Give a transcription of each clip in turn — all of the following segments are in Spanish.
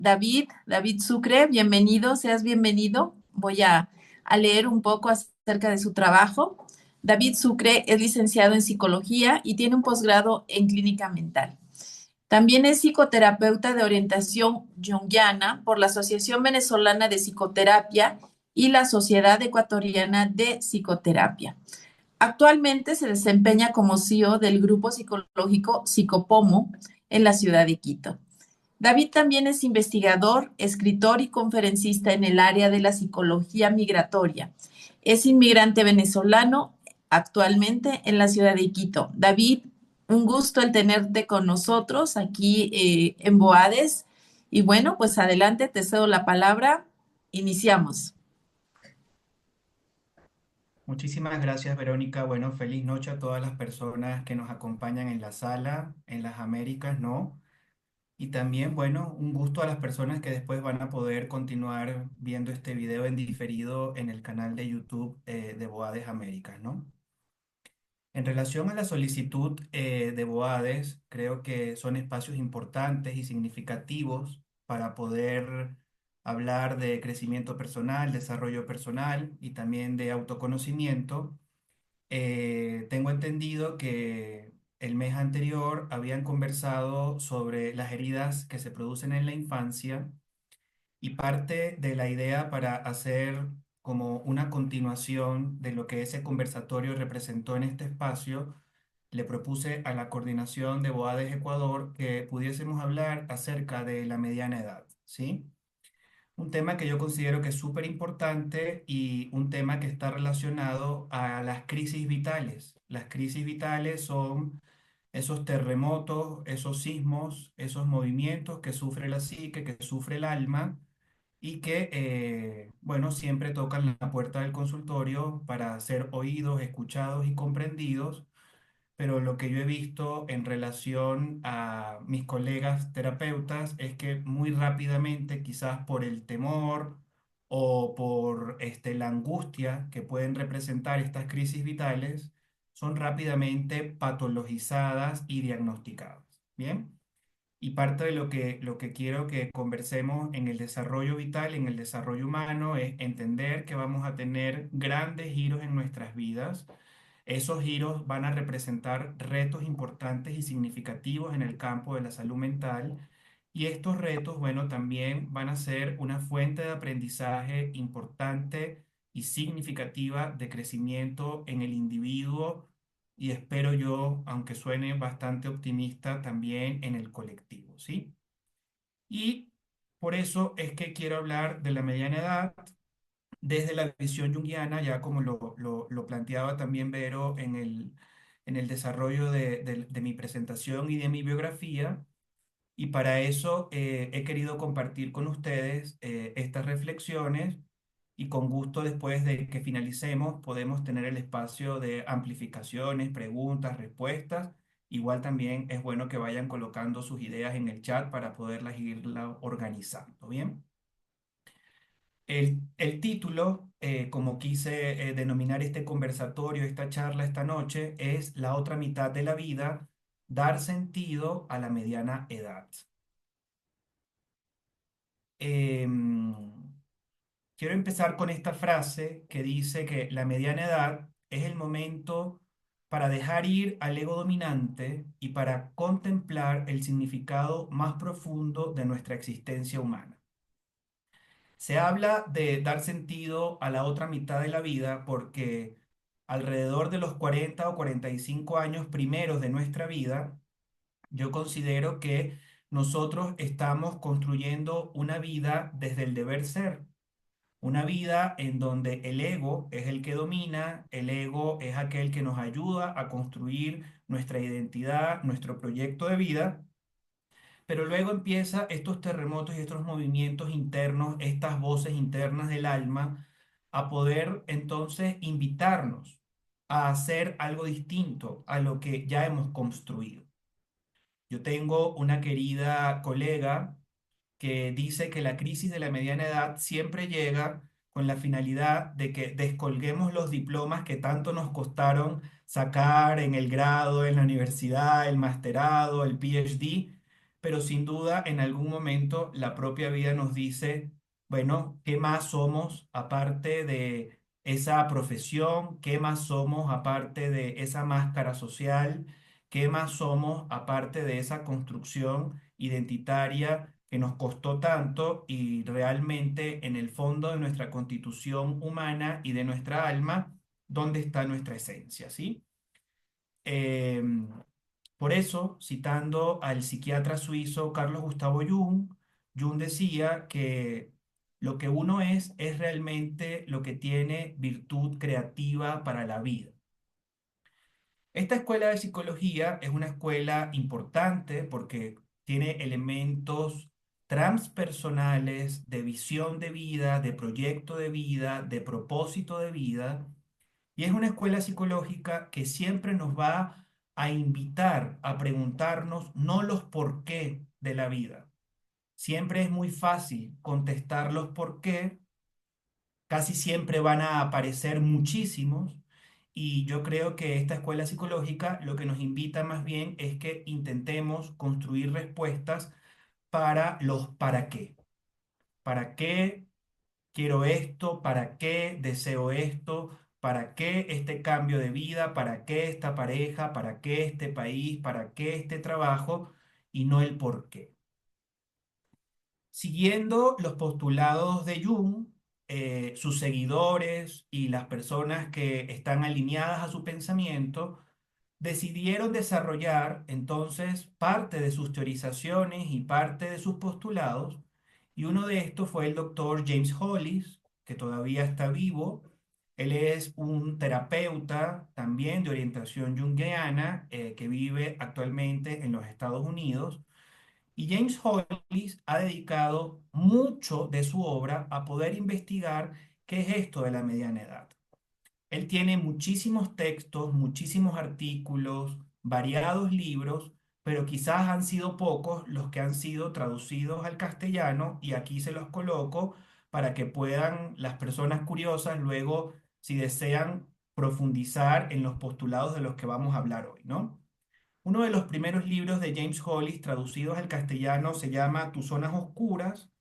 David Sucre, bienvenido, seas bienvenido. Voy a leer un poco acerca de su trabajo. David Sucre es licenciado en psicología y tiene un posgrado en clínica mental. También es psicoterapeuta de orientación junguiana por la Asociación Venezolana de Psicoterapia y la Sociedad Ecuatoriana de Psicoterapia. Actualmente se desempeña como CEO del grupo psicológico Psicopomo en la ciudad de Quito. David también es investigador, escritor y conferencista en el área de la psicología migratoria. Es inmigrante venezolano actualmente en la ciudad de Quito. David, un gusto el tenerte con nosotros aquí en Boades. Y bueno, pues adelante, te cedo la palabra. Iniciamos. Muchísimas gracias, Verónica. Bueno, feliz noche a todas las personas que nos acompañan en la sala, en las Américas, ¿no? Y también, bueno, un gusto a las personas que después van a poder continuar viendo este video en diferido en el canal de YouTube de Boades Américas, ¿no? En relación a la solicitud de Boades, creo que son espacios importantes y significativos para poder hablar de crecimiento personal, desarrollo personal y también de autoconocimiento. Tengo entendido que el mes anterior habían conversado sobre las heridas que se producen en la infancia y parte de la idea para hacer como una continuación de lo que ese conversatorio representó en este espacio, le propuse a la coordinación de Boades Ecuador que pudiésemos hablar acerca de la mediana edad, ¿sí? Un tema que yo considero que es súper importante y un tema que está relacionado a las crisis vitales. Las crisis vitales son esos terremotos, esos sismos, esos movimientos que sufre la psique, que sufre el alma y que, bueno, siempre tocan la puerta del consultorio para ser oídos, escuchados y comprendidos, pero lo que yo he visto en relación a mis colegas terapeutas es que muy rápidamente, quizás por el temor o por la angustia que pueden representar estas crisis vitales, son rápidamente patologizadas y diagnosticadas. ¿Bien? Y parte de lo que quiero que conversemos en el desarrollo vital, en el desarrollo humano, es entender que vamos a tener grandes giros en nuestras vidas. Esos giros van a representar retos importantes y significativos en el campo de la salud mental. Y estos retos, bueno, también van a ser una fuente de aprendizaje importante y significativa de crecimiento en el individuo y espero yo, aunque suene bastante optimista, también en el colectivo, ¿sí? Y por eso es que quiero hablar de la mediana edad desde la visión junguiana, ya como lo planteaba también Vero en el desarrollo de mi presentación y de mi biografía. Y para eso he querido compartir con ustedes estas reflexiones y con gusto después de que finalicemos podemos tener el espacio de amplificaciones, preguntas, respuestas. Igual también es bueno que vayan colocando sus ideas en el chat para poderlas irla organizando, ¿bien? El título, como quise denominar este conversatorio, esta charla esta noche, es La otra mitad de la vida, dar sentido a la mediana edad. Em, Quiero empezar con esta frase que dice que la mediana edad es el momento para dejar ir al ego dominante y para contemplar el significado más profundo de nuestra existencia humana. Se habla de dar sentido a la otra mitad de la vida porque alrededor de los 40 o 45 años primeros de nuestra vida, yo considero que nosotros estamos construyendo una vida desde el deber ser. Una vida en donde el ego es el que domina, el ego es aquel que nos ayuda a construir nuestra identidad, nuestro proyecto de vida, pero luego empieza estos terremotos y estos movimientos internos, estas voces internas del alma, a poder entonces invitarnos a hacer algo distinto a lo que ya hemos construido. Yo tengo una querida colega que dice que la crisis de la mediana edad siempre llega con la finalidad de que descolguemos los diplomas que tanto nos costaron sacar en el grado, en la universidad, el masterado, el PhD, pero sin duda en algún momento la propia vida nos dice, bueno, ¿qué más somos aparte de esa profesión? ¿Qué más somos aparte de esa máscara social? ¿Qué más somos aparte de esa construcción identitaria que nos costó tanto y realmente en el fondo de nuestra constitución humana y de nuestra alma, dónde está nuestra esencia, ¿sí? Em, por eso, citando al psiquiatra suizo Carlos Gustavo Jung, Jung decía que lo que uno es realmente lo que tiene virtud creativa para la vida. Esta escuela de psicología es una escuela importante porque tiene elementos transpersonales de visión de vida, de proyecto de vida, de propósito de vida, y es una escuela psicológica que siempre nos va a invitar a preguntarnos no los por qué de la vida. Siempre es muy fácil contestar los por qué, casi siempre van a aparecer muchísimos, y yo creo que esta escuela psicológica lo que nos invita más bien es que intentemos construir respuestas para los para qué. ¿Para qué quiero esto? ¿Para qué deseo esto? ¿Para qué este cambio de vida? ¿Para qué esta pareja? ¿Para qué este país? ¿Para qué este trabajo? Y no el por qué. Siguiendo los postulados de Jung, sus seguidores y las personas que están alineadas a su pensamiento decidieron desarrollar entonces parte de sus teorizaciones y parte de sus postulados, y uno de estos fue el doctor James Hollis, que todavía está vivo. Él es un terapeuta también de orientación junguiana, que vive actualmente en los Estados Unidos. Y James Hollis ha dedicado mucho de su obra a poder investigar qué es esto de la mediana edad. Él tiene muchísimos textos, muchísimos artículos, variados libros, pero quizás han sido pocos los que han sido traducidos al castellano, y aquí se los coloco para que puedan las personas curiosas luego, si desean, profundizar en los postulados de los que vamos a hablar hoy, ¿no? Uno de los primeros libros de James Hollis traducidos al castellano se llama Tus zonas oscuras,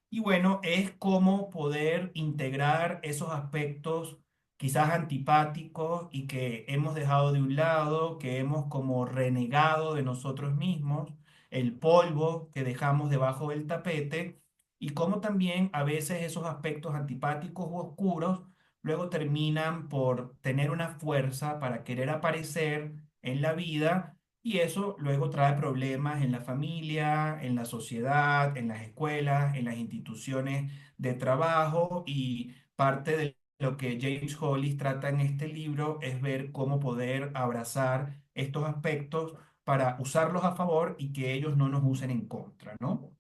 y bueno, es cómo poder integrar esos aspectos quizás antipáticos y que hemos dejado de un lado, que hemos como renegado de nosotros mismos, el polvo que dejamos debajo del tapete, y cómo también a veces esos aspectos antipáticos u oscuros luego terminan por tener una fuerza para querer aparecer en la vida, y eso luego trae problemas en la familia, en la sociedad, en las escuelas, en las instituciones de trabajo, y parte de lo que James Hollis trata en este libro es ver cómo poder abrazar estos aspectos para usarlos a favor y que ellos no nos usen en contra, ¿no?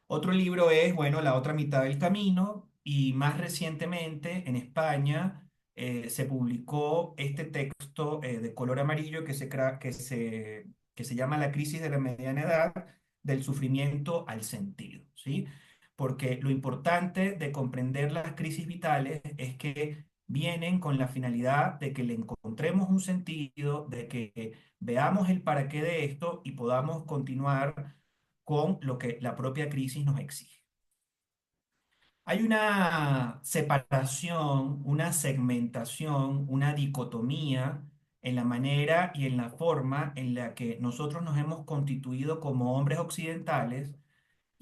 Otro libro es, bueno, La otra mitad del camino, y más recientemente en España se publicó este texto de color amarillo que se llama La crisis de la mediana edad, del sufrimiento al sentido, ¿sí? Porque lo importante de comprender las crisis vitales es que vienen con la finalidad de que le encontremos un sentido, de que veamos el para qué de esto y podamos continuar con lo que la propia crisis nos exige. Hay una separación, una segmentación, una dicotomía en la manera y en la forma en la que nosotros nos hemos constituido como hombres occidentales,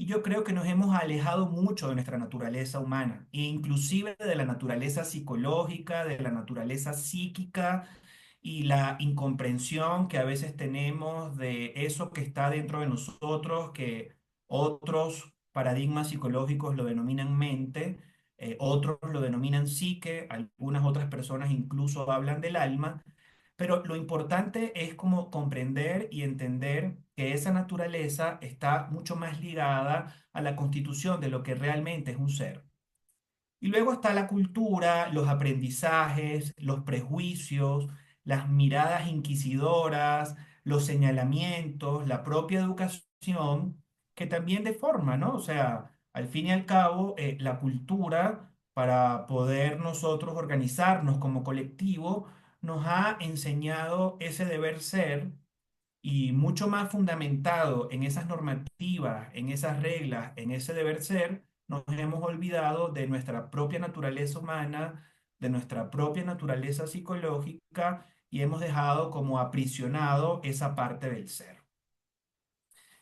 y yo creo que nos hemos alejado mucho de nuestra naturaleza humana, e inclusive de la naturaleza psicológica, de la naturaleza psíquica, y la incomprensión que a veces tenemos de eso que está dentro de nosotros, que otros paradigmas psicológicos lo denominan mente, otros lo denominan psique, algunas otras personas incluso hablan del alma, pero lo importante es como comprender y entender que esa naturaleza está mucho más ligada a la constitución de lo que realmente es un ser. Y luego está la cultura, los aprendizajes, los prejuicios, las miradas inquisidoras, los señalamientos, la propia educación, que también deforma, ¿no? O sea, al fin y al cabo, la cultura, para poder nosotros organizarnos como colectivo, nos ha enseñado ese deber ser, y mucho más fundamentado en esas normativas, en esas reglas, en ese deber ser, nos hemos olvidado de nuestra propia naturaleza humana, de nuestra propia naturaleza psicológica y hemos dejado como aprisionado esa parte del ser.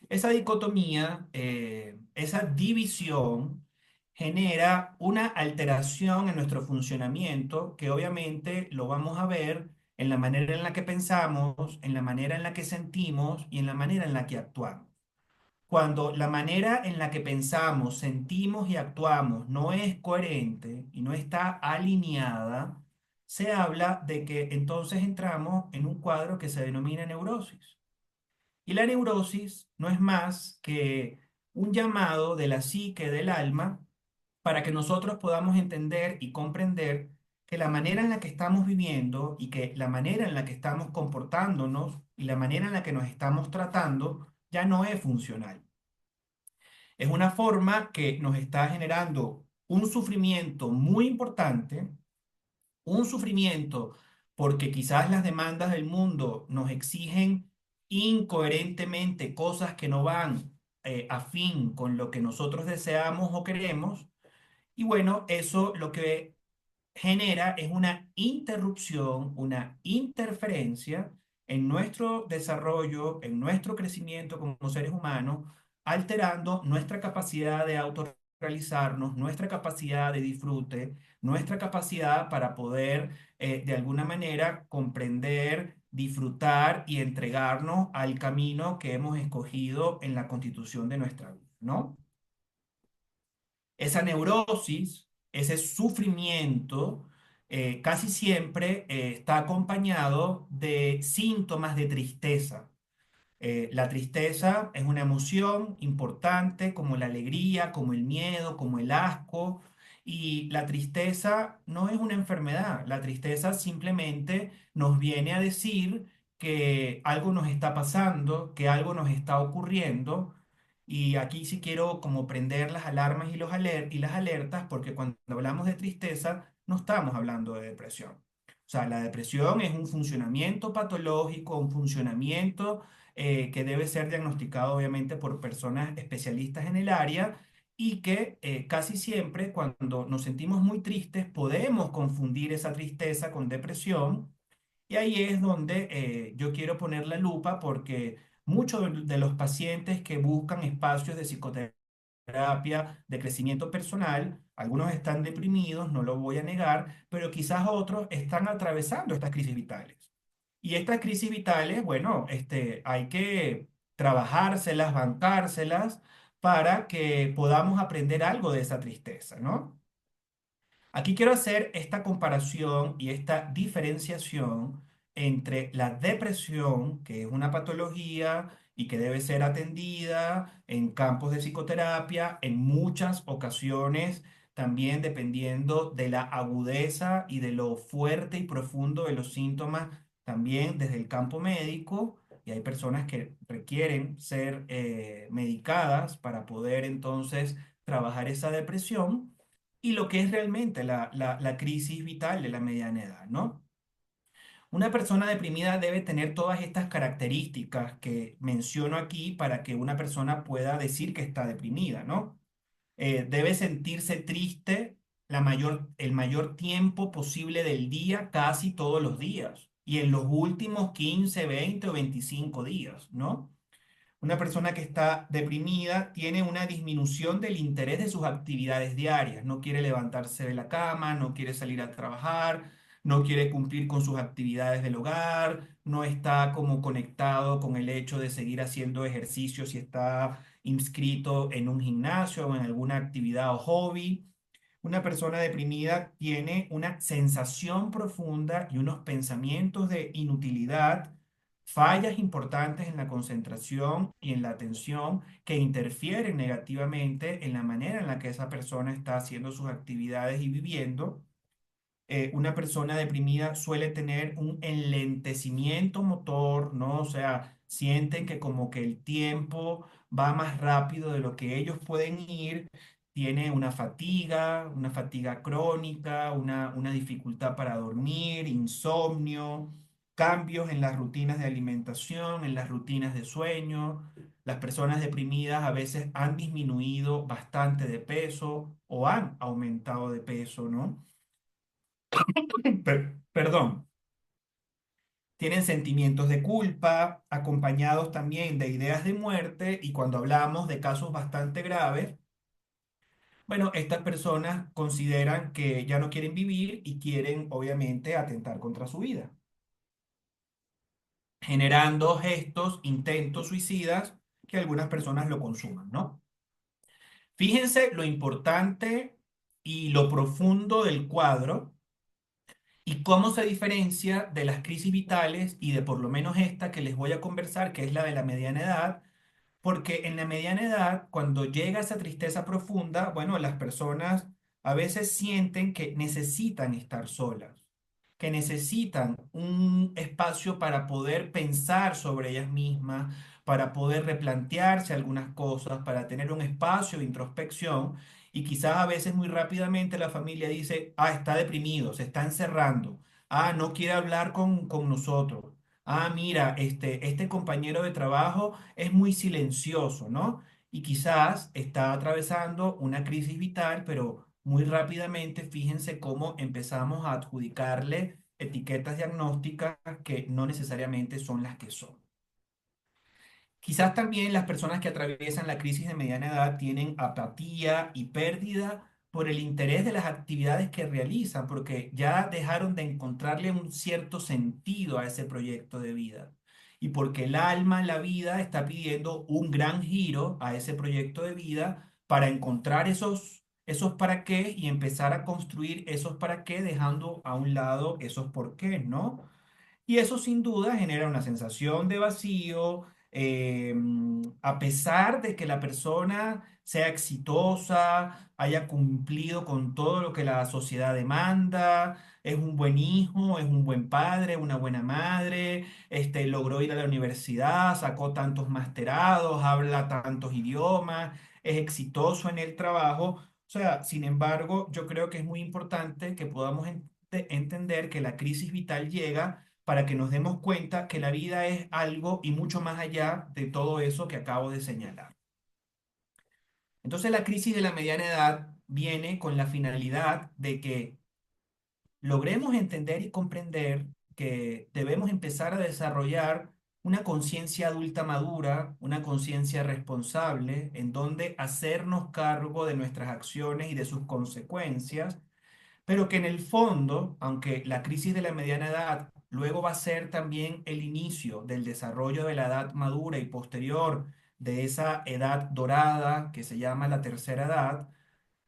Esa dicotomía, esa división genera una alteración en nuestro funcionamiento que obviamente lo vamos a ver en la manera en la que pensamos, en la manera en la que sentimos y en la manera en la que actuamos. Cuando la manera en la que pensamos, sentimos y actuamos no es coherente y no está alineada, se habla de que entonces entramos en un cuadro que se denomina neurosis. Y la neurosis no es más que un llamado de la psique del alma para que nosotros podamos entender y comprender que la manera en la que estamos viviendo y que la manera en la que estamos comportándonos y la manera en la que nos estamos tratando ya no es funcional. Es una forma que nos está generando un sufrimiento muy importante, un sufrimiento porque quizás las demandas del mundo nos exigen incoherentemente cosas que no van afín con lo que nosotros deseamos o queremos. Y bueno, eso lo que genera es una interrupción, una interferencia en nuestro desarrollo, en nuestro crecimiento como seres humanos, alterando nuestra capacidad de autorrealizarnos, nuestra capacidad de disfrute, nuestra capacidad para poder de alguna manera comprender, disfrutar y entregarnos al camino que hemos escogido en la constitución de nuestra vida, ¿no? Esa neurosis, ese sufrimiento, casi siempre está acompañado de síntomas de tristeza. La tristeza es una emoción importante como la alegría, como el miedo, como el asco. Y la tristeza no es una enfermedad. La tristeza simplemente nos viene a decir que algo nos está pasando, que algo nos está ocurriendo. Y aquí sí quiero como prender las alarmas y, y las alertas porque cuando hablamos de tristeza no estamos hablando de depresión. O sea, la depresión es un funcionamiento patológico, un funcionamiento que debe ser diagnosticado obviamente por personas especialistas en el área y que casi siempre cuando nos sentimos muy tristes podemos confundir esa tristeza con depresión y ahí es donde yo quiero poner la lupa porque muchos de los pacientes que buscan espacios de psicoterapia, de crecimiento personal, algunos están deprimidos, no lo voy a negar, pero quizás otros están atravesando estas crisis vitales. Y estas crisis vitales, bueno, hay que trabajárselas, bancárselas para que podamos aprender algo de esa tristeza, ¿no? Aquí quiero hacer esta comparación y esta diferenciación entre la depresión, que es una patología y que debe ser atendida en campos de psicoterapia, en muchas ocasiones también dependiendo de la agudeza y de lo fuerte y profundo de los síntomas, también desde el campo médico. Y hay personas que requieren ser medicadas para poder entonces trabajar esa depresión y lo que es realmente la crisis vital de la mediana edad, ¿no? Una persona deprimida debe tener todas estas características que menciono aquí para que una persona pueda decir que está deprimida, ¿no? Debe sentirse triste el mayor tiempo posible del día, casi todos los días, y en los últimos 15, 20 o 25 días, ¿no? Una persona que está deprimida tiene una disminución del interés de sus actividades diarias. No quiere levantarse de la cama, no quiere salir a trabajar, no quiere cumplir con sus actividades del hogar, no está como conectado con el hecho de seguir haciendo ejercicio si está inscrito en un gimnasio o en alguna actividad o hobby. Una persona deprimida tiene una sensación profunda y unos pensamientos de inutilidad, fallas importantes en la concentración y en la atención que interfieren negativamente en la manera en la que esa persona está haciendo sus actividades y viviendo. Una persona deprimida suele tener un enlentecimiento motor, ¿no? O sea, sienten que como que el tiempo va más rápido de lo que ellos pueden ir, tiene una fatiga crónica, una dificultad para dormir, insomnio. cambios en las rutinas de alimentación, en las rutinas de sueño. Las personas deprimidas a veces han disminuido bastante de peso o han aumentado de peso, ¿no? Perdón. Tienen sentimientos de culpa, acompañados también de ideas de muerte, y cuando hablamos de casos bastante graves, bueno, estas personas consideran que ya no quieren vivir y quieren obviamente atentar contra su vida, generando gestos, intentos suicidas que algunas personas lo consuman, ¿no? Fíjense lo importante y lo profundo del cuadro y cómo se diferencia de las crisis vitales y de por lo menos esta que les voy a conversar, que es la de la mediana edad. Porque en la mediana edad, cuando llega esa tristeza profunda, bueno, las personas a veces sienten que necesitan estar solas, que necesitan un espacio para poder pensar sobre ellas mismas, para poder replantearse algunas cosas, para tener un espacio de introspección. Y quizás a veces muy rápidamente la familia dice, ah, está deprimido, se está encerrando, ah, no quiere hablar con nosotros. Ah, mira, este compañero de trabajo es muy silencioso, ¿no? Y quizás está atravesando una crisis vital, pero muy rápidamente fíjense cómo empezamos a adjudicarle etiquetas diagnósticas que no necesariamente son las que son. Quizás también las personas que atraviesan la crisis de mediana edad tienen apatía y pérdida por el interés de las actividades que realizan, porque ya dejaron de encontrarle un cierto sentido a ese proyecto de vida. Y porque el alma, la vida, está pidiendo un gran giro a ese proyecto de vida para encontrar esos para qué y empezar a construir esos para qué, dejando a un lado esos por qué, ¿no? Y eso sin duda genera una sensación de vacío, a pesar de que la persona sea exitosa, haya cumplido con todo lo que la sociedad demanda, es un buen hijo, es un buen padre, una buena madre, logró ir a la universidad, sacó tantos masterados, habla tantos idiomas, es exitoso en el trabajo. O sea, sin embargo, yo creo que es muy importante que podamos entender que la crisis vital llega para que nos demos cuenta que la vida es algo y mucho más allá de todo eso que acabo de señalar. Entonces la crisis de la mediana edad viene con la finalidad de que logremos entender y comprender que debemos empezar a desarrollar una conciencia adulta madura, una conciencia responsable, en donde hacernos cargo de nuestras acciones y de sus consecuencias, pero que en el fondo, aunque la crisis de la mediana edad luego va a ser también el inicio del desarrollo de la edad madura y posterior de esa edad dorada que se llama la tercera edad,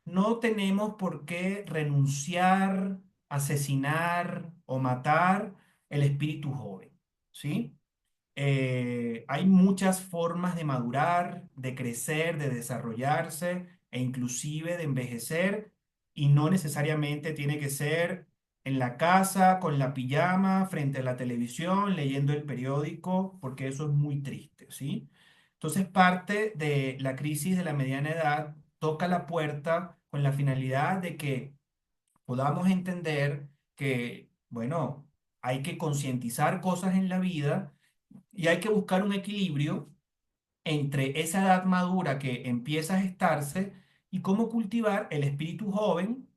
no tenemos por qué renunciar, asesinar o matar el espíritu joven, ¿sí? Hay muchas formas de madurar, de crecer, de desarrollarse e inclusive de envejecer, y no necesariamente tiene que ser en la casa, con la pijama, frente a la televisión, leyendo el periódico, porque eso es muy triste, ¿sí? Entonces parte de la crisis de la mediana edad toca la puerta con la finalidad de que podamos entender que, bueno, hay que concientizar cosas en la vida y hay que buscar un equilibrio entre esa edad madura que empieza a gestarse y cómo cultivar el espíritu joven,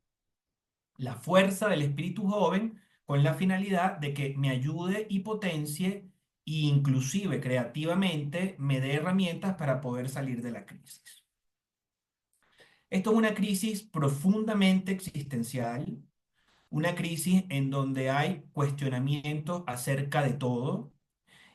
la fuerza del espíritu joven, con la finalidad de que me ayude y potencie e inclusive creativamente me dé herramientas para poder salir de la crisis. Esto es una crisis profundamente existencial, una crisis en donde hay cuestionamientos acerca de todo,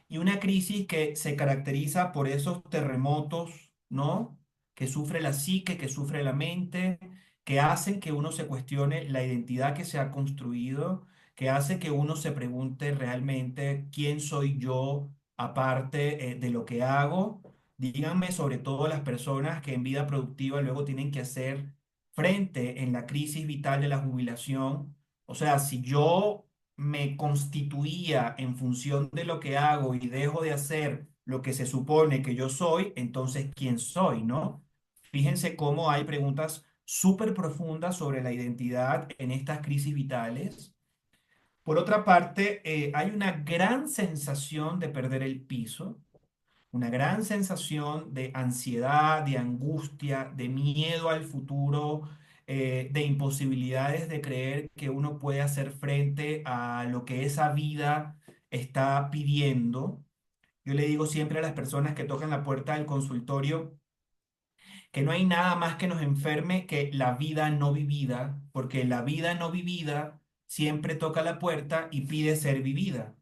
y una crisis que se caracteriza por esos terremotos, ¿no? Que sufre la psique, que sufre la mente, que hacen que uno se cuestione la identidad que se ha construido, que hace que uno se pregunte realmente quién soy yo aparte de lo que hago. Díganme sobre todo las personas que en vida productiva luego tienen que hacer frente en la crisis vital de la jubilación. O sea, si yo me constituía en función de lo que hago y dejo de hacer lo que se supone que yo soy, entonces ¿quién soy, no? Fíjense cómo hay preguntas súper profundas sobre la identidad en estas crisis vitales, Por otra parte, hay una gran sensación de perder el piso, una gran sensación de ansiedad, de angustia, de miedo al futuro, de imposibilidades de creer que uno puede hacer frente a lo que esa vida está pidiendo. Yo le digo siempre a las personas que tocan la puerta del consultorio que no hay nada más que nos enferme que la vida no vivida, porque la vida no vivida siempre toca la puerta y pide ser vivida.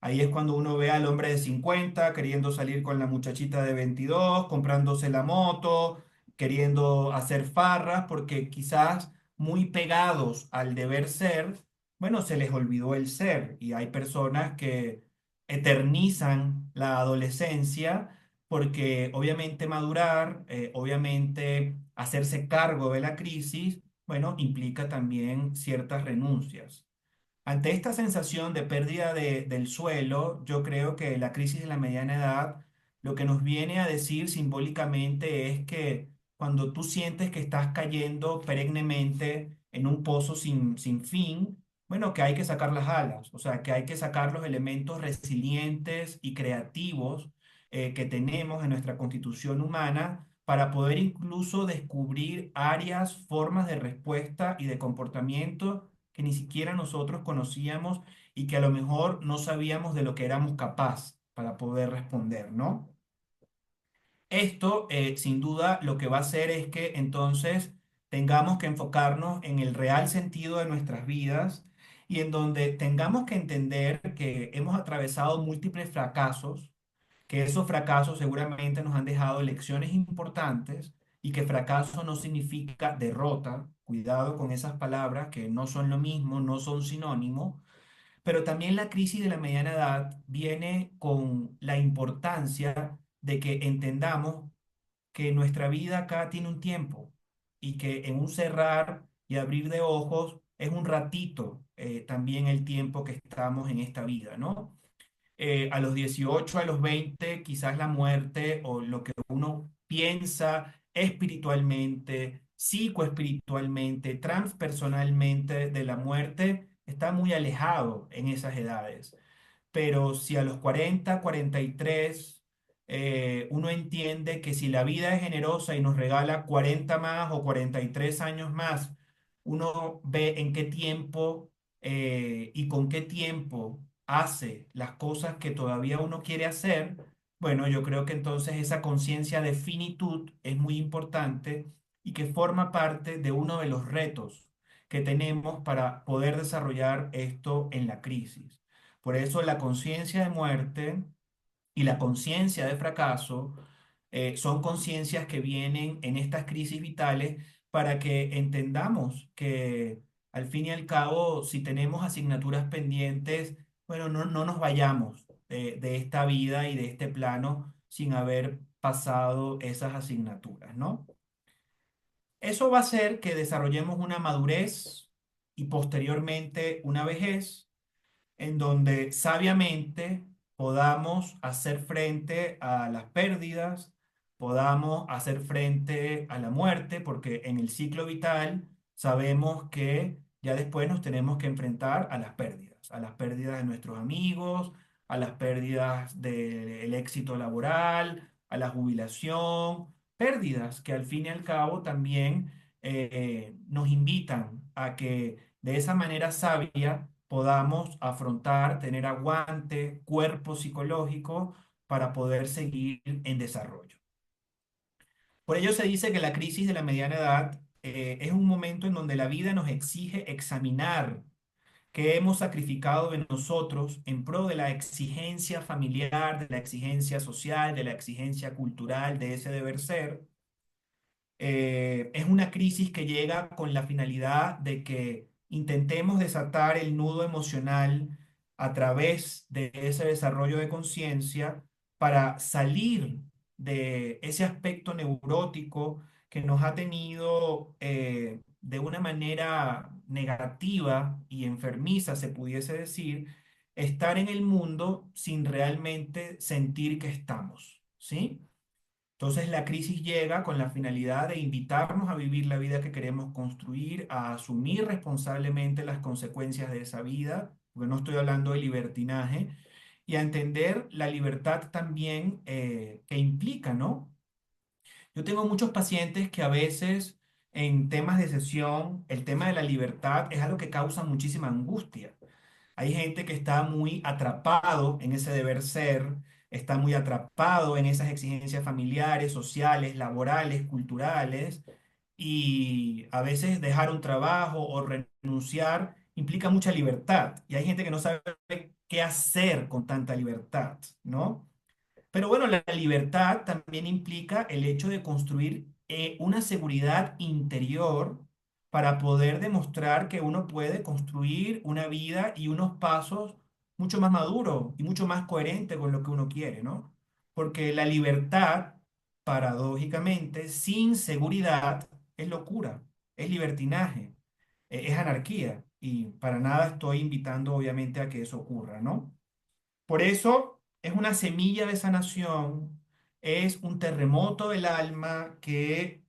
Ahí es cuando uno ve al hombre de 50 queriendo salir con la muchachita de 22, comprándose la moto, queriendo hacer farras, porque quizás muy pegados al deber ser, bueno, se les olvidó el ser. Y hay personas que eternizan la adolescencia porque obviamente madurar, obviamente hacerse cargo de la crisis, bueno, implica también ciertas renuncias. Ante esta sensación de pérdida del suelo, yo creo que la crisis de la mediana edad lo que nos viene a decir simbólicamente es que cuando tú sientes que estás cayendo perennemente en un pozo sin fin, bueno, que hay que sacar las alas, o sea, que hay que sacar los elementos resilientes y creativos que tenemos en nuestra constitución humana para poder incluso descubrir áreas, formas de respuesta y de comportamiento que ni siquiera nosotros conocíamos y que a lo mejor no sabíamos de lo que éramos capaz para poder responder, ¿no? Esto, sin duda, lo que va a hacer es que entonces tengamos que enfocarnos en el real sentido de nuestras vidas y en donde tengamos que entender que hemos atravesado múltiples fracasos, que esos fracasos seguramente nos han dejado lecciones importantes y que fracaso no significa derrota. Cuidado con esas palabras que no son lo mismo, no son sinónimo, pero también la crisis de la mediana edad viene con la importancia de que entendamos que nuestra vida acá tiene un tiempo y que en un cerrar y abrir de ojos es un ratito también el tiempo que estamos en esta vida, ¿no? A los 18, a los 20, quizás la muerte o lo que uno piensa espiritualmente, psicoespiritualmente, transpersonalmente de la muerte está muy alejado en esas edades. Pero si a los 40, 43, uno entiende que si la vida es generosa y nos regala 40 más o 43 años más, uno ve en qué tiempo y con qué tiempo hace las cosas que todavía uno quiere hacer, bueno, yo creo que entonces esa conciencia de finitud es muy importante y que forma parte de uno de los retos que tenemos para poder desarrollar esto en la crisis. Por eso la conciencia de muerte y la conciencia de fracaso son conciencias que vienen en estas crisis vitales para que entendamos que al fin y al cabo, si tenemos asignaturas pendientes, bueno, no nos vayamos de esta vida y de este plano sin haber pasado esas asignaturas, ¿no? Eso va a hacer que desarrollemos una madurez y posteriormente una vejez en donde sabiamente podamos hacer frente a las pérdidas, podamos hacer frente a la muerte, porque en el ciclo vital sabemos que ya después nos tenemos que enfrentar a las pérdidas de nuestros amigos, a las pérdidas del éxito laboral, a la jubilación, pérdidas que al fin y al cabo también nos invitan a que de esa manera sabia podamos afrontar, tener aguante, cuerpo psicológico para poder seguir en desarrollo. Por ello se dice que la crisis de la mediana edad es un momento en donde la vida nos exige examinar qué hemos sacrificado de nosotros en pro de la exigencia familiar, de la exigencia social, de la exigencia cultural, de ese deber ser. Es una crisis que llega con la finalidad de que intentemos desatar el nudo emocional a través de ese desarrollo de conciencia para salir de ese aspecto neurótico que nos ha tenido de una manera negativa y enfermiza, se pudiese decir, estar en el mundo sin realmente sentir que estamos, ¿sí? Entonces la crisis llega con la finalidad de invitarnos a vivir la vida que queremos construir, a asumir responsablemente las consecuencias de esa vida porque no estoy hablando de libertinaje, y a entender la libertad también que implica, ¿no? Yo tengo muchos pacientes que a veces en temas de sesión, el tema de la libertad es algo que causa muchísima angustia. Hay gente que está muy atrapado en ese deber ser, está muy atrapado en esas exigencias familiares, sociales, laborales, culturales, y a veces dejar un trabajo o renunciar implica mucha libertad. Y hay gente que no sabe qué hacer con tanta libertad, ¿no? Pero bueno, la libertad también implica el hecho de construir una seguridad interior para poder demostrar que uno puede construir una vida y unos pasos mucho más maduros y mucho más coherentes con lo que uno quiere, ¿no? Porque la libertad, paradójicamente, sin seguridad, es locura, es libertinaje, es anarquía. Y para nada estoy invitando, obviamente, a que eso ocurra, ¿no? Por eso es una semilla de sanación, es un terremoto del alma que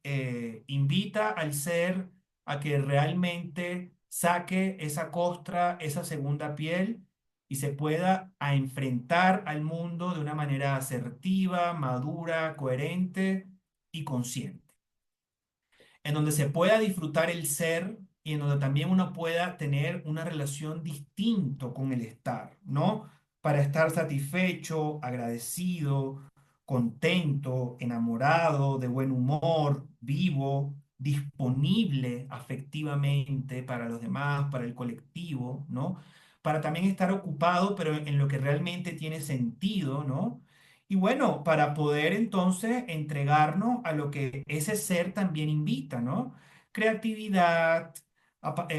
invita al ser a que realmente saque esa costra, esa segunda piel y se pueda a enfrentar al mundo de una manera asertiva, madura, coherente y consciente en donde se pueda disfrutar el ser y en donde también uno pueda tener una relación distinto con el estar, ¿no? Para estar satisfecho, agradecido, contento, enamorado, de buen humor, vivo, disponible afectivamente para los demás, para el colectivo, ¿no? Para también estar ocupado, pero en lo que realmente tiene sentido, ¿no? Y bueno, para poder entonces entregarnos a lo que ese ser también invita, ¿no? Creatividad,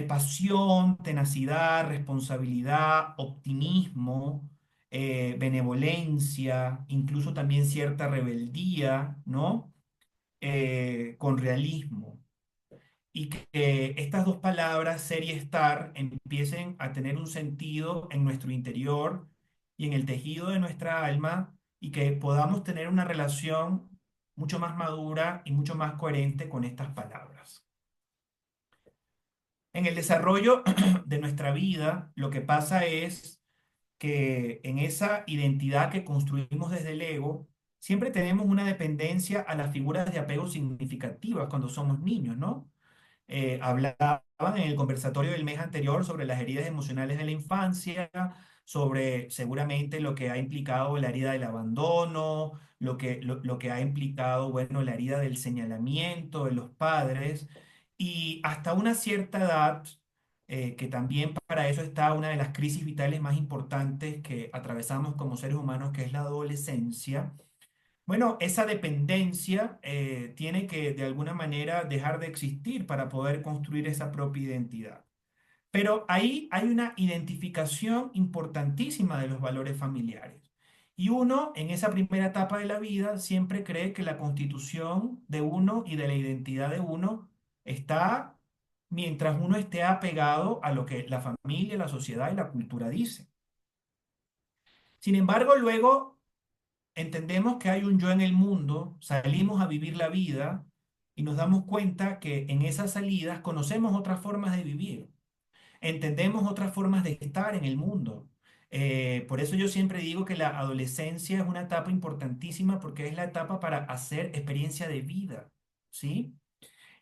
pasión, tenacidad, responsabilidad, optimismo, benevolencia, incluso también cierta rebeldía, ¿no? Con realismo y que estas dos palabras, ser y estar, empiecen a tener un sentido en nuestro interior y en el tejido de nuestra alma y que podamos tener una relación mucho más madura y mucho más coherente con estas palabras. En el desarrollo de nuestra vida, lo que pasa es que en esa identidad que construimos desde el ego, siempre tenemos una dependencia a las figuras de apego significativas cuando somos niños, ¿no? Hablaban en el conversatorio del mes anterior sobre las heridas emocionales de la infancia, sobre seguramente lo que ha implicado la herida del abandono, lo que ha implicado, bueno, la herida del señalamiento de los padres, y hasta una cierta edad, que también para eso está una de las crisis vitales más importantes que atravesamos como seres humanos, que es la adolescencia. Bueno, esa dependencia tiene que de alguna manera dejar de existir para poder construir esa propia identidad. Pero ahí hay una identificación importantísima de los valores familiares. Y uno, en esa primera etapa de la vida, siempre cree que la constitución de uno y de la identidad de uno está mientras uno esté apegado a lo que la familia, la sociedad y la cultura dicen. Sin embargo, luego entendemos que hay un yo en el mundo, salimos a vivir la vida y nos damos cuenta que en esas salidas conocemos otras formas de vivir, entendemos otras formas de estar en el mundo. Por eso yo siempre digo que la adolescencia es una etapa importantísima porque es la etapa para hacer experiencia de vida, ¿sí?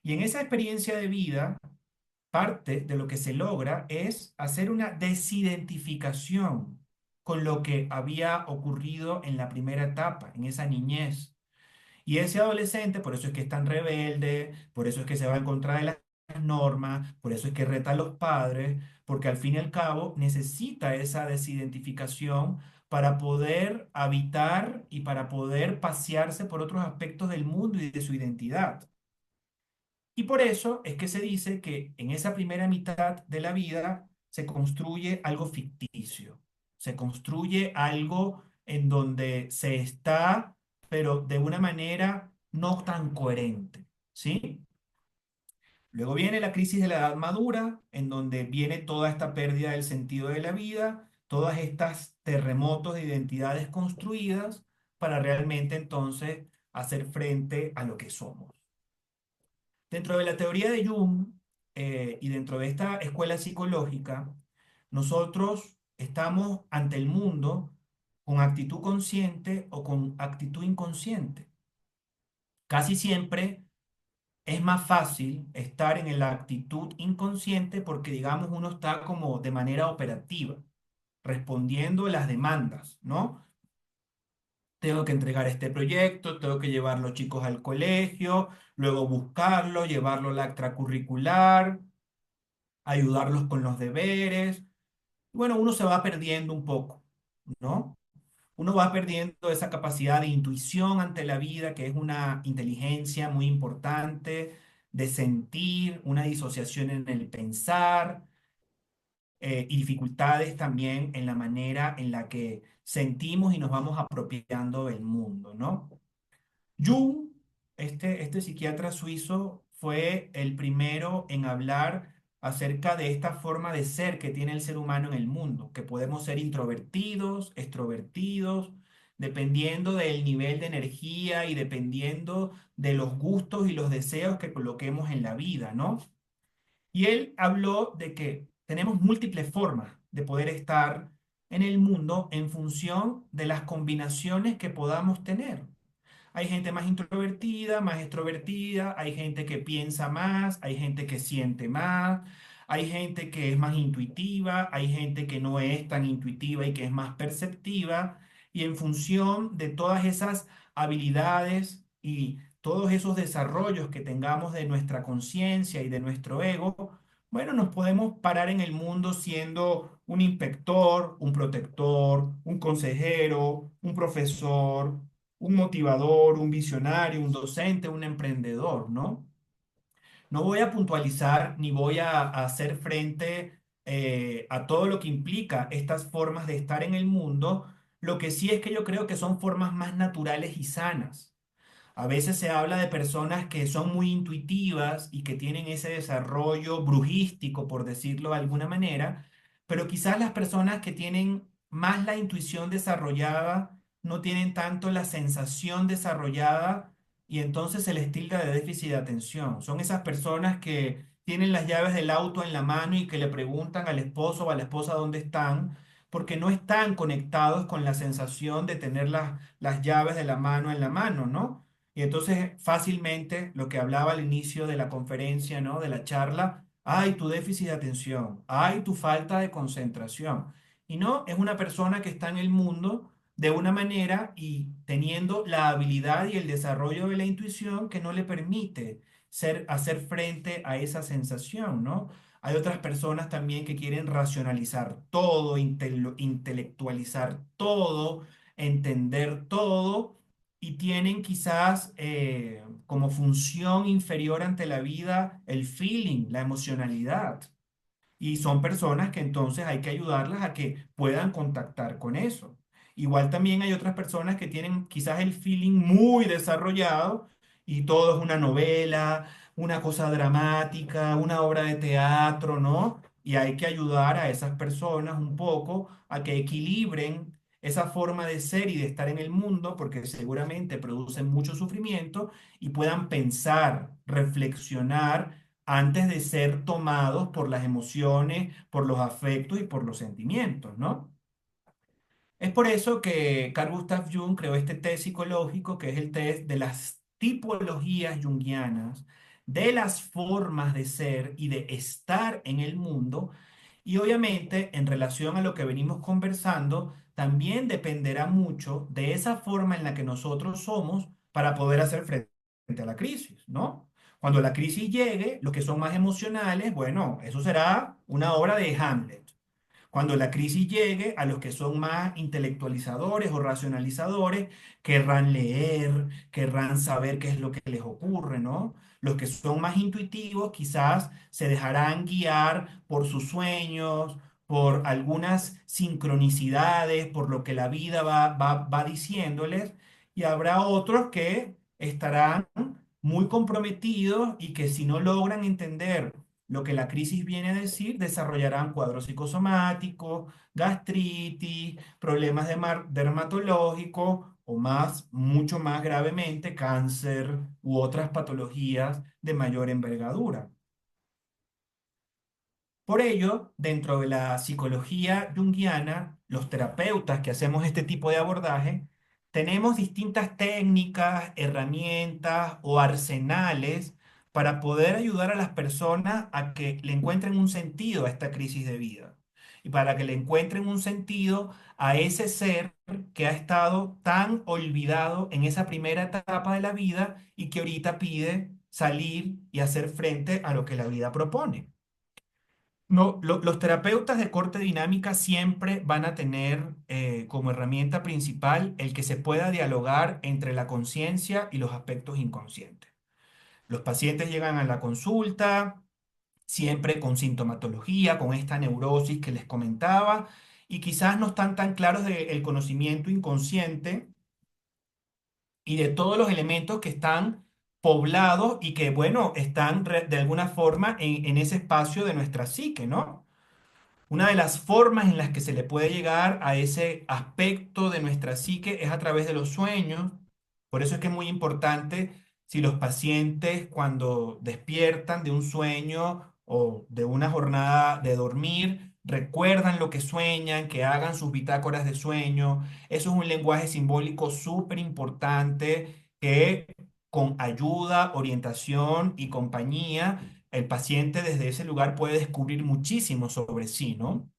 Y en esa experiencia de vida, parte de lo que se logra es hacer una desidentificación con lo que había ocurrido en la primera etapa, en esa niñez. Y ese adolescente, por eso es que es tan rebelde, por eso es que se va en contra de las normas, por eso es que reta a los padres, porque al fin y al cabo necesita esa desidentificación para poder habitar y para poder pasearse por otros aspectos del mundo y de su identidad. Y por eso es que se dice que en esa primera mitad de la vida se construye algo ficticio, se construye algo en donde se está, pero de una manera no tan coherente, ¿sí? Luego viene la crisis de la edad madura, en donde viene toda esta pérdida del sentido de la vida, todas estas terremotos de identidades construidas para realmente entonces hacer frente a lo que somos. Dentro de la teoría de Jung y dentro de esta escuela psicológica, nosotros estamos ante el mundo con actitud consciente o con actitud inconsciente. Casi siempre es más fácil estar en la actitud inconsciente porque, digamos, uno está como de manera operativa, respondiendo a las demandas, ¿no? Tengo que entregar este proyecto, tengo que llevar los chicos al colegio, luego buscarlo, llevarlo a la extracurricular, ayudarlos con los deberes. Bueno, uno se va perdiendo un poco, ¿no? Uno va perdiendo esa capacidad de intuición ante la vida, que es una inteligencia muy importante, de sentir, una disociación en el pensar, y dificultades también en la manera en la que sentimos y nos vamos apropiando del mundo, ¿no? Jung, este psiquiatra suizo, fue el primero en hablar acerca de esta forma de ser que tiene el ser humano en el mundo, que podemos ser introvertidos, extrovertidos, dependiendo del nivel de energía y dependiendo de los gustos y los deseos que coloquemos en la vida, ¿no? Y él habló de que tenemos múltiples formas de poder estar en el mundo en función de las combinaciones que podamos tener. Hay gente más introvertida, más extrovertida, hay gente que piensa más, hay gente que siente más, hay gente que es más intuitiva, hay gente que no es tan intuitiva y que es más perceptiva. Y en función de todas esas habilidades y todos esos desarrollos que tengamos de nuestra conciencia y de nuestro ego, bueno, nos podemos parar en el mundo siendo un inspector, un protector, un consejero, un profesor, un motivador, un visionario, un docente, un emprendedor, ¿no? No voy a puntualizar ni voy a hacer frente a todo lo que implica estas formas de estar en el mundo. Lo que sí es que yo creo que son formas más naturales y sanas. A veces se habla de personas que son muy intuitivas y que tienen ese desarrollo brujístico, por decirlo de alguna manera, pero quizás las personas que tienen más la intuición desarrollada no tienen tanto la sensación desarrollada y entonces se les tilda de déficit de atención. Son esas personas que tienen las llaves del auto en la mano y que le preguntan al esposo o a la esposa dónde están porque no están conectados con la sensación de tener las llaves de la mano en la mano, ¿no? Y entonces fácilmente lo que hablaba al inicio de la conferencia, ¿no? De la charla, ay, tu déficit de atención, ay, tu falta de concentración. Y no, es una persona que está en el mundo de una manera y teniendo la habilidad y el desarrollo de la intuición que no le permite hacer frente a esa sensación, ¿no? Hay otras personas también que quieren racionalizar todo, intelectualizar todo, entender todo y tienen quizás como función inferior ante la vida el feeling, la emocionalidad. Y son personas que entonces hay que ayudarlas a que puedan contactar con eso. Igual también hay otras personas que tienen quizás el feeling muy desarrollado y todo es una novela, una cosa dramática, una obra de teatro, ¿no? Y hay que ayudar a esas personas un poco a que equilibren esa forma de ser y de estar en el mundo, porque seguramente producen mucho sufrimiento y puedan pensar, reflexionar antes de ser tomados por las emociones, por los afectos y por los sentimientos, ¿no? Es por eso que Carl Gustav Jung creó este test psicológico, que es el test de las tipologías junguianas, de las formas de ser y de estar en el mundo. Y obviamente, en relación a lo que venimos conversando, también dependerá mucho de esa forma en la que nosotros somos para poder hacer frente a la crisis, ¿no? Cuando la crisis llegue, los que son más emocionales, bueno, eso será una obra de Hamlet. Cuando la crisis llegue, a los que son más intelectualizadores o racionalizadores, querrán leer, querrán saber qué es lo que les ocurre, ¿no? Los que son más intuitivos quizás se dejarán guiar por sus sueños, por algunas sincronicidades, por lo que la vida va diciéndoles, y habrá otros que estarán muy comprometidos y que si no logran entender lo que la crisis viene a decir, desarrollarán cuadros psicosomáticos, gastritis, problemas dermatológicos o más, mucho más gravemente, cáncer u otras patologías de mayor envergadura. Por ello, dentro de la psicología junguiana, los terapeutas que hacemos este tipo de abordaje, tenemos distintas técnicas, herramientas o arsenales para poder ayudar a las personas a que le encuentren un sentido a esta crisis de vida y para que le encuentren un sentido a ese ser que ha estado tan olvidado en esa primera etapa de la vida y que ahorita pide salir y hacer frente a lo que la vida propone. No, los terapeutas de corte dinámica siempre van a tener como herramienta principal el que se pueda dialogar entre la conciencia y los aspectos inconscientes. Los pacientes llegan a la consulta siempre con sintomatología, con esta neurosis que les comentaba, y quizás no están tan claros del conocimiento inconsciente y de todos los elementos que están poblados y que, bueno, están de alguna forma en ese espacio de nuestra psique, ¿no? Una de las formas en las que se le puede llegar a ese aspecto de nuestra psique es a través de los sueños. Por eso es que es muy importante si los pacientes cuando despiertan de un sueño o de una jornada de dormir, recuerdan lo que sueñan, que hagan sus bitácoras de sueño. Eso es un lenguaje simbólico súper importante que con ayuda, orientación y compañía el paciente desde ese lugar puede descubrir muchísimo sobre sí, ¿no?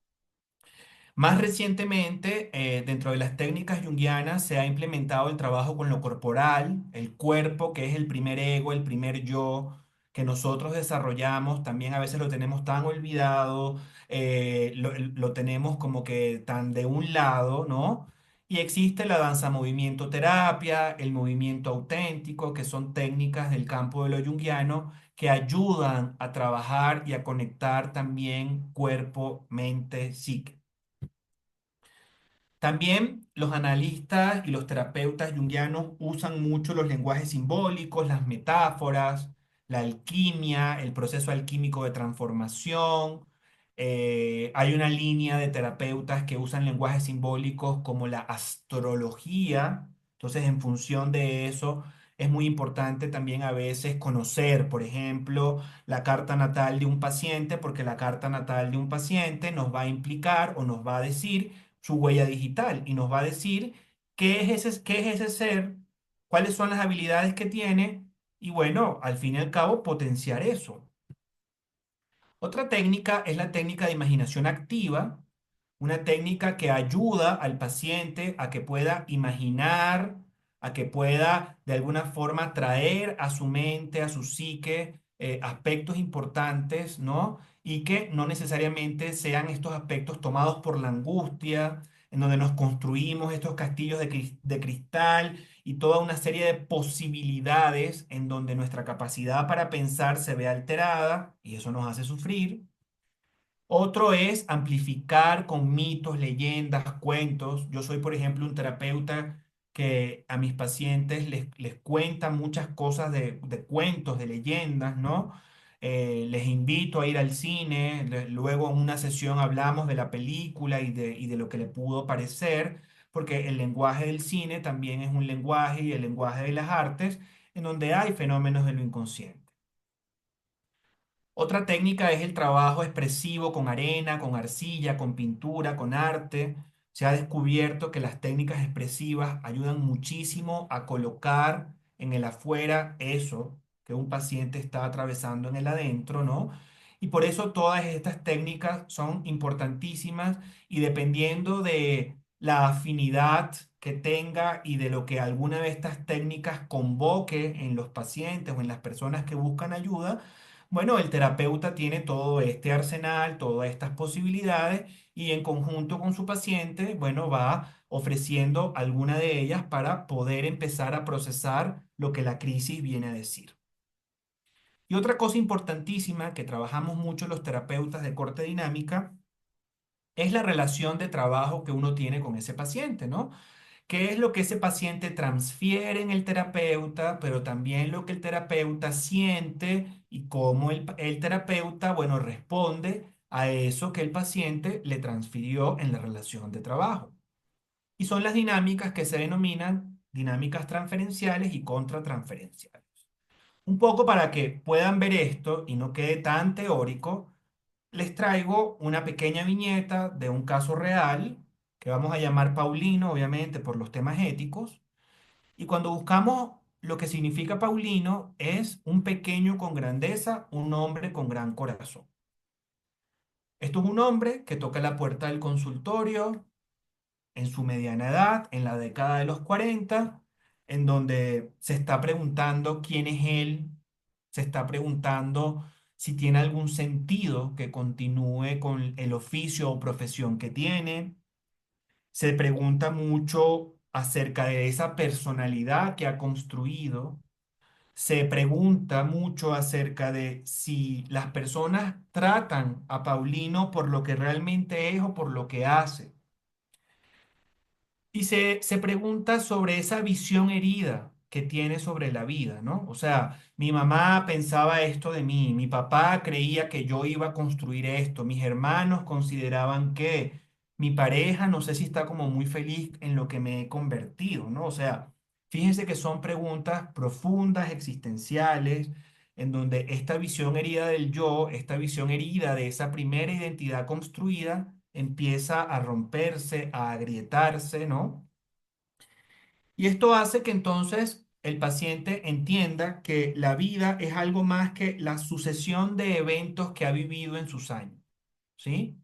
Más recientemente, dentro de las técnicas junguianas se ha implementado el trabajo con lo corporal, el cuerpo, que es el primer ego, el primer yo que nosotros desarrollamos, también a veces lo tenemos tan olvidado, lo tenemos como que tan de un lado, ¿no? Y existe la danza movimiento terapia, el movimiento auténtico, que son técnicas del campo de lo junguiano que ayudan a trabajar y a conectar también cuerpo, mente, psique. También los analistas y los terapeutas junguianos usan mucho los lenguajes simbólicos, las metáforas, la alquimia, el proceso alquímico de transformación. Hay una línea de terapeutas que usan lenguajes simbólicos como la astrología. Entonces, en función de eso, es muy importante también a veces conocer, por ejemplo, la carta natal de un paciente, porque la carta natal de un paciente nos va a implicar o nos va a decir su huella digital y nos va a decir qué es ese ser, cuáles son las habilidades que tiene y bueno, al fin y al cabo, potenciar eso. Otra técnica es la técnica de imaginación activa, una técnica que ayuda al paciente a que pueda imaginar, a que pueda de alguna forma traer a su mente, a su psique, aspectos importantes, ¿no? Y que no necesariamente sean estos aspectos tomados por la angustia, en donde nos construimos estos castillos de cristal y toda una serie de posibilidades en donde nuestra capacidad para pensar se ve alterada y eso nos hace sufrir. Otro es amplificar con mitos, leyendas, cuentos. Yo soy, por ejemplo, un terapeuta que a mis pacientes les cuenta muchas cosas de cuentos, de leyendas, ¿no? Les invito a ir al cine, luego en una sesión hablamos de la película y de lo que le pudo parecer, porque el lenguaje del cine también es un lenguaje y el lenguaje de las artes en donde hay fenómenos de lo inconsciente. Otra técnica es el trabajo expresivo con arena, con arcilla, con pintura, con arte. Se ha descubierto que las técnicas expresivas ayudan muchísimo a colocar en el afuera eso que un paciente está atravesando en el adentro, ¿no? Y por eso todas estas técnicas son importantísimas y dependiendo de la afinidad que tenga y de lo que alguna de estas técnicas convoque en los pacientes o en las personas que buscan ayuda, bueno, el terapeuta tiene todo este arsenal, todas estas posibilidades y en conjunto con su paciente, bueno, va ofreciendo alguna de ellas para poder empezar a procesar lo que la crisis viene a decir. Y otra cosa importantísima que trabajamos mucho los terapeutas de corte dinámica es la relación de trabajo que uno tiene con ese paciente, ¿no? Qué es lo que ese paciente transfiere en el terapeuta, pero también lo que el terapeuta siente y cómo el terapeuta, bueno, responde a eso que el paciente le transfirió en la relación de trabajo. Y son las dinámicas que se denominan dinámicas transferenciales y contratransferenciales. Un poco para que puedan ver esto y no quede tan teórico, les traigo una pequeña viñeta de un caso real que vamos a llamar Paulino, obviamente por los temas éticos. Y cuando buscamos lo que significa Paulino, es un pequeño con grandeza, un hombre con gran corazón. Esto es un hombre que toca la puerta del consultorio en su mediana edad, en la década de los 40, en donde se está preguntando quién es él, se está preguntando si tiene algún sentido que continúe con el oficio o profesión que tiene, se pregunta mucho acerca de esa personalidad que ha construido, se pregunta mucho acerca de si las personas tratan a Paulino por lo que realmente es o por lo que hace. Y se pregunta sobre esa visión herida que tiene sobre la vida, ¿no? O sea, mi mamá pensaba esto de mí, mi papá creía que yo iba a construir esto, mis hermanos consideraban que mi pareja, no sé si está como muy feliz en lo que me he convertido, ¿no? O sea, fíjense que son preguntas profundas, existenciales, en donde esta visión herida del yo, esta visión herida de esa primera identidad construida, empieza a romperse, a agrietarse, ¿no? Y esto hace que entonces el paciente entienda que la vida es algo más que la sucesión de eventos que ha vivido en sus años, ¿sí?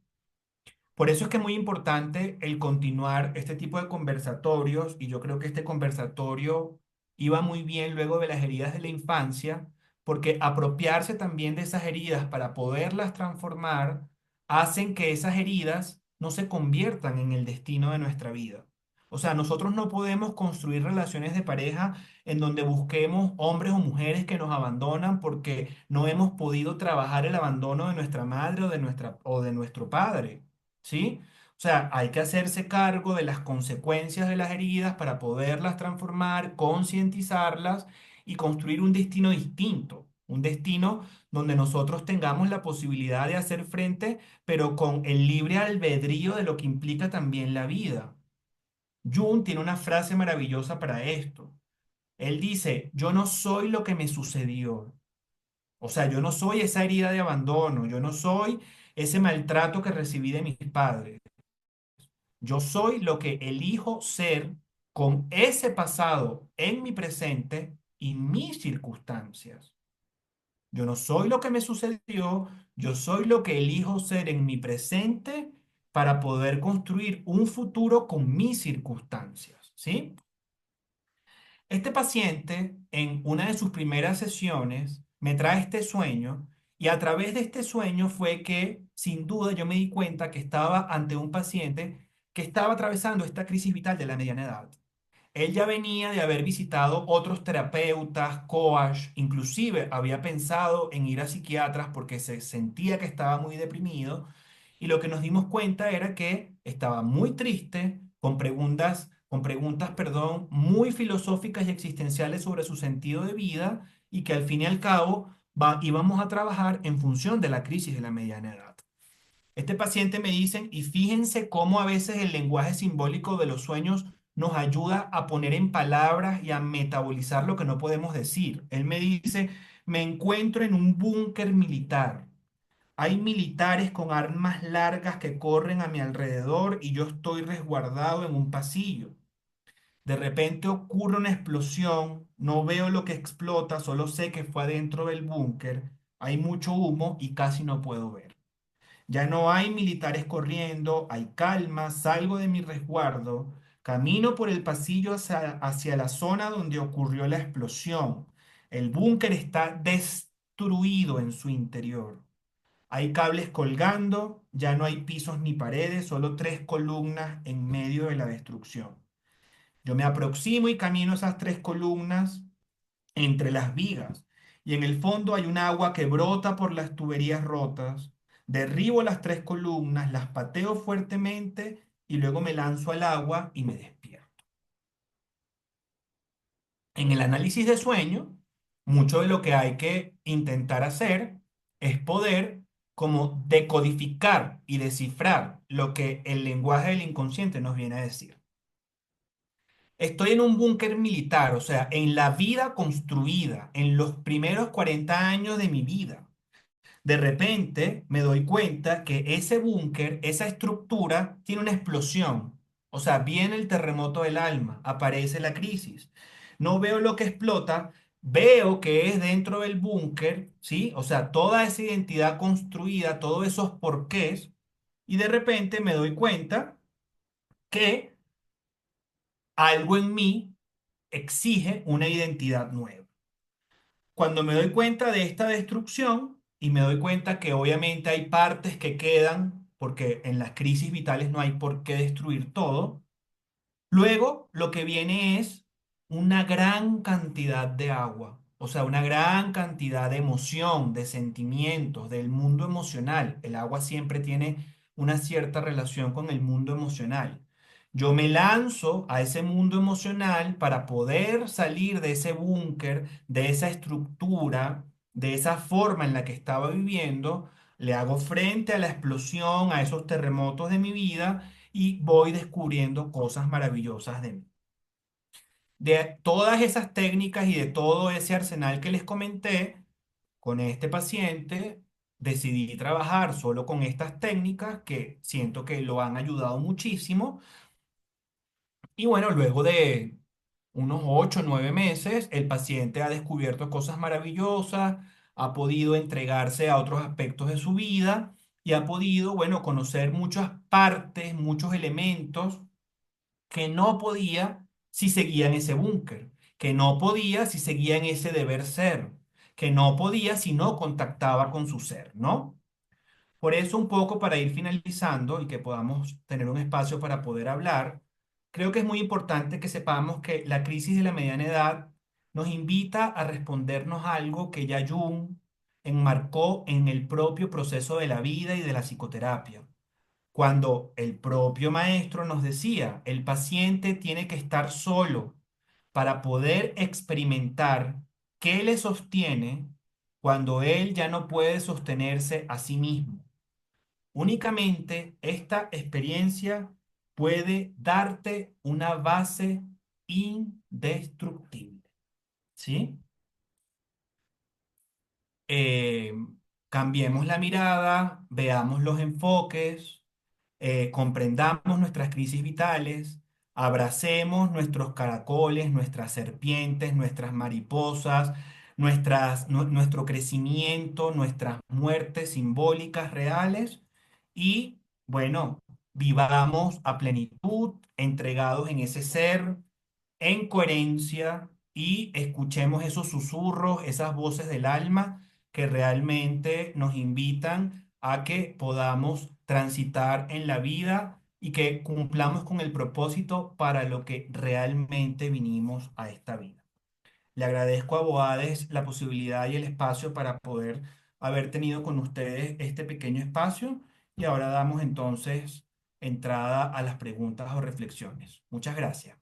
Por eso es que es muy importante el continuar este tipo de conversatorios y yo creo que este conversatorio iba muy bien luego de las heridas de la infancia, porque apropiarse también de esas heridas para poderlas transformar hacen que esas heridas no se conviertan en el destino de nuestra vida. O sea, nosotros no podemos construir relaciones de pareja en donde busquemos hombres o mujeres que nos abandonan porque no hemos podido trabajar el abandono de nuestra madre o de nuestro padre. ¿Sí? O sea, hay que hacerse cargo de las consecuencias de las heridas para poderlas transformar, concientizarlas y construir un destino distinto, un destino donde nosotros tengamos la posibilidad de hacer frente, pero con el libre albedrío de lo que implica también la vida. Jung tiene una frase maravillosa para esto. Él dice, yo no soy lo que me sucedió. O sea, yo no soy esa herida de abandono, yo no soy ese maltrato que recibí de mis padres. Yo soy lo que elijo ser con ese pasado en mi presente y mis circunstancias. Yo no soy lo que me sucedió, yo soy lo que elijo ser en mi presente para poder construir un futuro con mis circunstancias, ¿sí? Este paciente en una de sus primeras sesiones me trae este sueño y a través de este sueño fue que sin duda yo me di cuenta que estaba ante un paciente que estaba atravesando esta crisis vital de la mediana edad. Él ya venía de haber visitado otros terapeutas, coach, inclusive había pensado en ir a psiquiatras porque se sentía que estaba muy deprimido y lo que nos dimos cuenta era que estaba muy triste, perdón, muy filosóficas y existenciales sobre su sentido de vida y que al fin y al cabo íbamos a trabajar en función de la crisis de la mediana edad. Este paciente me dicen, y fíjense cómo a veces el lenguaje simbólico de los sueños nos ayuda a poner en palabras y a metabolizar lo que no podemos decir. Él me dice, me encuentro en un búnker militar. Hay militares con armas largas que corren a mi alrededor y yo estoy resguardado en un pasillo. De repente ocurre una explosión, no veo lo que explota, solo sé que fue adentro del búnker. Hay mucho humo y casi no puedo ver. Ya no hay militares corriendo, hay calma, salgo de mi resguardo, camino por el pasillo hacia la zona donde ocurrió la explosión. El búnker está destruido en su interior. Hay cables colgando, ya no hay pisos ni paredes, solo tres columnas en medio de la destrucción. Yo me aproximo y camino esas tres columnas entre las vigas y en el fondo hay un agua que brota por las tuberías rotas. Derribo las tres columnas, las pateo fuertemente y luego me lanzo al agua y me despierto. En el análisis de sueño, mucho de lo que hay que intentar hacer es poder como decodificar y descifrar lo que el lenguaje del inconsciente nos viene a decir. Estoy en un búnker militar, o sea, en la vida construida, en los primeros 40 años de mi vida. De repente me doy cuenta que ese búnker, esa estructura, tiene una explosión. O sea, viene el terremoto del alma, aparece la crisis. No veo lo que explota, veo que es dentro del búnker, ¿sí? O sea, toda esa identidad construida, todos esos porqués, y de repente me doy cuenta que algo en mí exige una identidad nueva. Cuando me doy cuenta de esta destrucción y me doy cuenta que obviamente hay partes que quedan, porque en las crisis vitales no hay por qué destruir todo, luego lo que viene es una gran cantidad de agua, o sea, una gran cantidad de emoción, de sentimientos, del mundo emocional. El agua siempre tiene una cierta relación con el mundo emocional. Yo me lanzo a ese mundo emocional para poder salir de ese búnker, de esa estructura, de esa forma en la que estaba viviendo. Le hago frente a la explosión, a esos terremotos de mi vida y voy descubriendo cosas maravillosas de mí. De todas esas técnicas y de todo ese arsenal que les comenté, con este paciente decidí trabajar solo con estas técnicas que siento que lo han ayudado muchísimo. Y bueno, luego de unos 8 o 9 meses, el paciente ha descubierto cosas maravillosas, ha podido entregarse a otros aspectos de su vida y ha podido, bueno, conocer muchas partes, muchos elementos que no podía si seguía en ese búnker, que no podía si seguía en ese deber ser, que no podía si no contactaba con su ser, ¿no? Por eso, un poco para ir finalizando y que podamos tener un espacio para poder hablar, creo que es muy importante que sepamos que la crisis de la mediana edad nos invita a respondernos algo que ya Jung enmarcó en el propio proceso de la vida y de la psicoterapia cuando el propio maestro nos decía, el paciente tiene que estar solo para poder experimentar qué le sostiene cuando él ya no puede sostenerse a sí mismo. Únicamente esta experiencia puede darte una base indestructible, ¿sí? eh, Cambiemos la mirada, veamos los enfoques, comprendamos nuestras crisis vitales, abracemos nuestros caracoles, nuestras serpientes, nuestras mariposas, nuestro crecimiento, nuestras muertes simbólicas reales y, bueno, vivamos a plenitud, entregados en ese ser en coherencia y escuchemos esos susurros, esas voces del alma que realmente nos invitan a que podamos transitar en la vida y que cumplamos con el propósito para lo que realmente vinimos a esta vida. Le agradezco a Boades la posibilidad y el espacio para poder haber tenido con ustedes este pequeño espacio y ahora damos entonces entrada a las preguntas o reflexiones. Muchas gracias.